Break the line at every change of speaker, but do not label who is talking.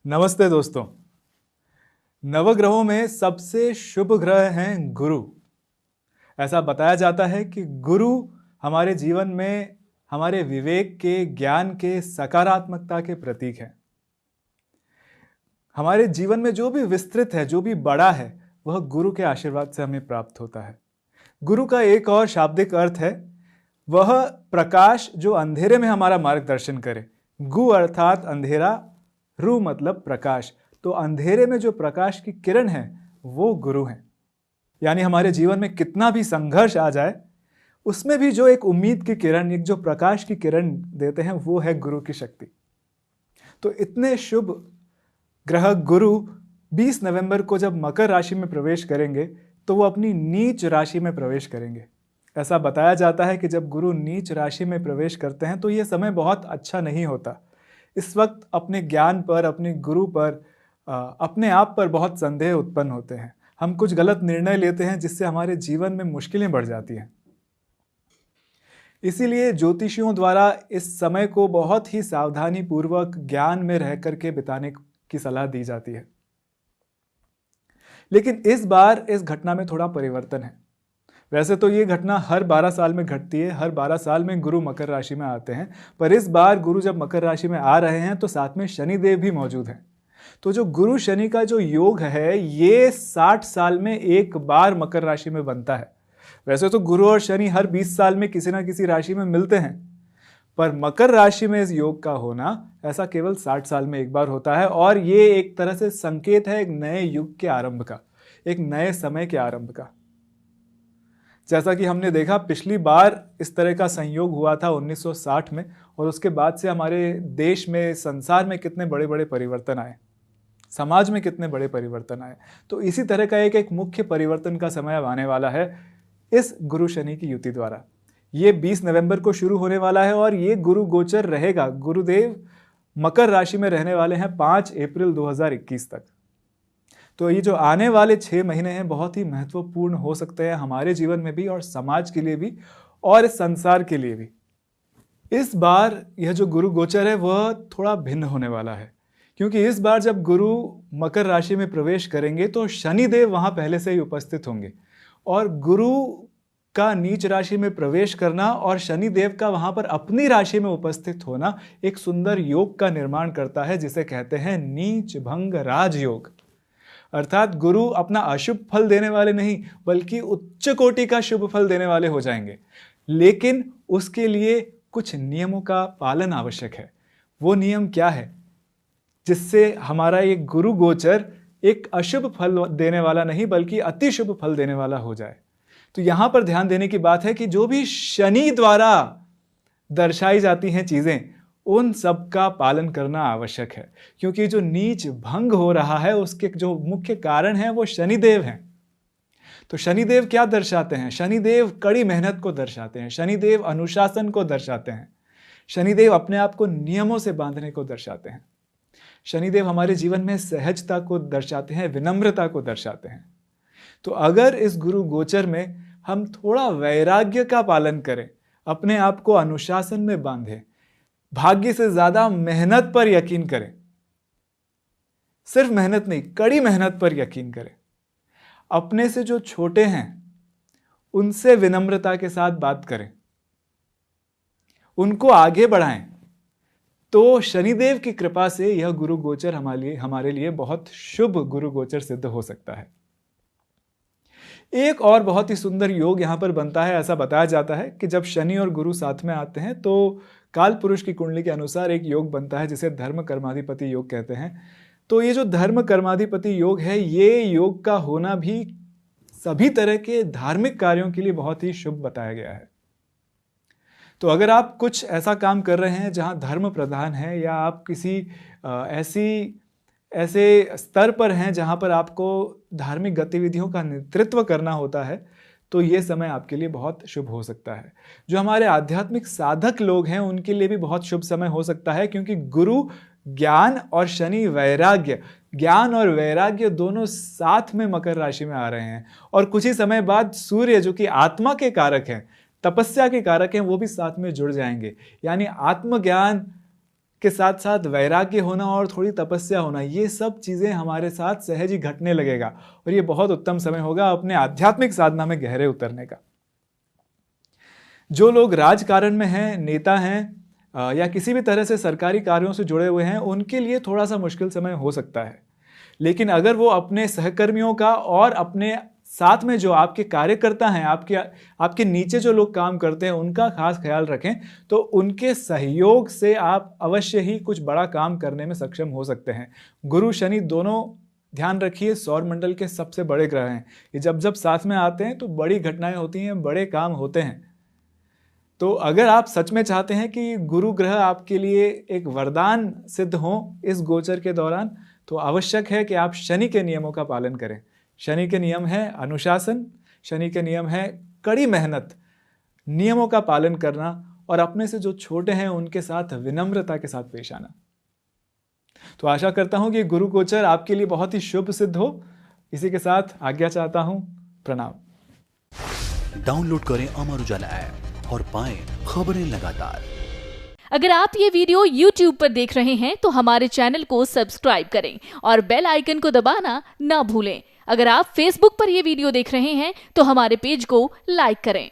नमस्ते दोस्तों। नवग्रहों में सबसे शुभ ग्रह हैं गुरु। ऐसा बताया जाता है कि गुरु हमारे जीवन में हमारे विवेक के, ज्ञान के, सकारात्मकता के प्रतीक हैं। हमारे जीवन में जो भी विस्तृत है, जो भी बड़ा है, वह गुरु के आशीर्वाद से हमें प्राप्त होता है। गुरु का एक और शाब्दिक अर्थ है, वह प्रकाश जो अंधेरे में हमारा मार्गदर्शन करे। गु अर्थात अंधेरा, रु मतलब प्रकाश। तो अंधेरे में जो प्रकाश की किरण है वो गुरु है। यानी हमारे जीवन में कितना भी संघर्ष आ जाए, उसमें भी जो एक उम्मीद की किरण, एक जो प्रकाश की किरण देते हैं, वो है गुरु की शक्ति। तो इतने शुभ ग्रह गुरु 20 नवंबर को जब मकर राशि में प्रवेश करेंगे तो वो अपनी नीच राशि में प्रवेश करेंगे। ऐसा बताया जाता है कि जब गुरु नीच राशि में प्रवेश करते हैं तो ये समय बहुत अच्छा नहीं होता। इस वक्त अपने ज्ञान पर, अपने गुरु पर, अपने आप पर बहुत संदेह उत्पन्न होते हैं। हम कुछ गलत निर्णय लेते हैं जिससे हमारे जीवन में मुश्किलें बढ़ जाती हैं। इसीलिए ज्योतिषियों द्वारा इस समय को बहुत ही सावधानी पूर्वक ज्ञान में रह करके बिताने की सलाह दी जाती है। लेकिन इस बार इस घटना में थोड़ा परिवर्तन है। वैसे तो ये घटना हर 12 साल में घटती है, हर 12 साल में गुरु मकर राशि में आते हैं, पर इस बार गुरु जब मकर राशि में आ रहे हैं तो साथ में शनिदेव भी मौजूद हैं। तो जो गुरु शनि का जो योग है, ये 60 साल में एक बार मकर राशि में बनता है। वैसे तो गुरु और शनि हर 20 साल में किसी ना किसी राशि में मिलते हैं, पर मकर राशि में इस योग का होना ऐसा केवल 60 साल में एक बार होता है। और ये एक तरह से संकेत है एक नए युग के आरंभ का, एक नए समय के आरंभ का। जैसा कि हमने देखा, पिछली बार इस तरह का संयोग हुआ था 1960 में, और उसके बाद से हमारे देश में, संसार में कितने बड़े बड़े परिवर्तन आए, समाज में कितने बड़े परिवर्तन आए। तो इसी तरह का एक मुख्य परिवर्तन का समय अब आने वाला है इस गुरु शनि की युति द्वारा। ये 20 नवंबर को शुरू होने वाला है और ये गुरु गोचर रहेगा। गुरुदेव मकर राशि में रहने वाले हैं 5 अप्रैल 2021 तक। तो ये जो आने वाले 6 महीने हैं बहुत ही महत्वपूर्ण हो सकते हैं हमारे जीवन में भी, और समाज के लिए भी, और इस संसार के लिए भी। इस बार यह जो गुरु गोचर है वह थोड़ा भिन्न होने वाला है, क्योंकि इस बार जब गुरु मकर राशि में प्रवेश करेंगे तो शनिदेव वहां पहले से ही उपस्थित होंगे। और गुरु का नीच राशि में प्रवेश करना और शनिदेव का वहां पर अपनी राशि में उपस्थित होना एक सुंदर योग का निर्माण करता है, जिसे कहते हैं नीच भंग राजयोग। अर्थात गुरु अपना अशुभ फल देने वाले नहीं, बल्कि उच्च कोटि का शुभ फल देने वाले हो जाएंगे। लेकिन उसके लिए कुछ नियमों का पालन आवश्यक है। वो नियम क्या है जिससे हमारा ये गुरु गोचर एक अशुभ फल देने वाला नहीं, बल्कि अति शुभ फल देने वाला हो जाए। तो यहां पर ध्यान देने की बात है कि जो भी शनि द्वारा दर्शाई जाती हैं चीजें, उन सब का पालन करना आवश्यक है, क्योंकि जो नीच भंग हो रहा है उसके जो मुख्य कारण है वो शनिदेव हैं। तो शनिदेव क्या दर्शाते हैं? शनिदेव कड़ी मेहनत को दर्शाते हैं, शनिदेव अनुशासन को दर्शाते हैं, शनिदेव अपने आप को नियमों से बांधने को दर्शाते हैं, शनिदेव हमारे जीवन में सहजता को दर्शाते हैं, विनम्रता को दर्शाते हैं। तो अगर इस गुरु गोचर में हम थोड़ा वैराग्य का पालन करें, अपने आप को अनुशासन में बांधें, भाग्य से ज्यादा मेहनत पर यकीन करें, सिर्फ मेहनत नहीं, कड़ी मेहनत पर यकीन करें, अपने से जो छोटे हैं उनसे विनम्रता के साथ बात करें, उनको आगे बढ़ाएं, तो शनिदेव की कृपा से यह गुरु गोचर हमारे लिए बहुत शुभ गुरु गोचर सिद्ध हो सकता है। एक और बहुत ही सुंदर योग यहां पर बनता है। ऐसा बताया जाता है कि जब शनि और गुरु साथ में आते हैं तो काल पुरुष की कुंडली के अनुसार एक योग बनता है जिसे धर्म कर्माधिपति योग कहते हैं। तो ये जो धर्म कर्माधिपति योग है, ये योग का होना भी सभी तरह के धार्मिक कार्यों के लिए बहुत ही शुभ बताया गया है। तो अगर आप कुछ ऐसा काम कर रहे हैं जहां धर्म प्रधान है, या आप किसी ऐसे स्तर पर हैं जहां पर आपको धार्मिक गतिविधियों का नेतृत्व करना होता है, तो ये समय आपके लिए बहुत शुभ हो सकता है। जो हमारे आध्यात्मिक साधक लोग हैं उनके लिए भी बहुत शुभ समय हो सकता है, क्योंकि गुरु ज्ञान और शनि वैराग्य, ज्ञान और वैराग्य दोनों साथ में मकर राशि में आ रहे हैं। और कुछ ही समय बाद सूर्य, जो कि आत्मा के कारक हैं, तपस्या के कारक हैं, वो भी साथ में जुड़ जाएंगे। यानी आत्मज्ञान के साथ साथ वैराग्य होना और थोड़ी तपस्या होना, ये सब चीज़ें हमारे साथ सहज ही घटने लगेगा और ये बहुत उत्तम समय होगा अपने आध्यात्मिक साधना में गहरे उतरने का। जो लोग राजकारण में हैं, नेता हैं या किसी भी तरह से सरकारी कार्यों से जुड़े हुए हैं, उनके लिए थोड़ा सा मुश्किल समय हो सकता है। लेकिन अगर वो अपने सहकर्मियों का और अपने साथ में जो आपके कार्यकर्ता हैं, आपके नीचे जो लोग काम करते हैं, उनका खास ख्याल रखें, तो उनके सहयोग से आप अवश्य ही कुछ बड़ा काम करने में सक्षम हो सकते हैं। गुरु शनि दोनों, ध्यान रखिए, सौर मंडल के सबसे बड़े ग्रह हैं। ये जब जब साथ में आते हैं तो बड़ी घटनाएं होती हैं, बड़े काम होते हैं। तो अगर आप सच में चाहते हैं कि गुरु ग्रह आपके लिए एक वरदान सिद्ध हो इस गोचर के दौरान, तो आवश्यक है कि आप शनि के नियमों का पालन करें। शनि के नियम है अनुशासन, शनि के नियम है कड़ी मेहनत, नियमों का पालन करना और अपने से जो छोटे हैं उनके साथ विनम्रता के साथ पेश आना। तो आशा करता हूं कि गुरु गोचर आपके लिए बहुत ही शुभ सिद्ध हो। इसी के साथ आज्ञा चाहता हूं। प्रणाम।
डाउनलोड करें अमर उजाला ऐप और पाएं खबरें लगातार।
अगर आप ये वीडियो YouTube पर देख रहे हैं तो हमारे चैनल को सब्सक्राइब करें और बेल आइकन को दबाना ना भूलें। अगर आप Facebook पर ये वीडियो देख रहे हैं तो हमारे पेज को लाइक करें।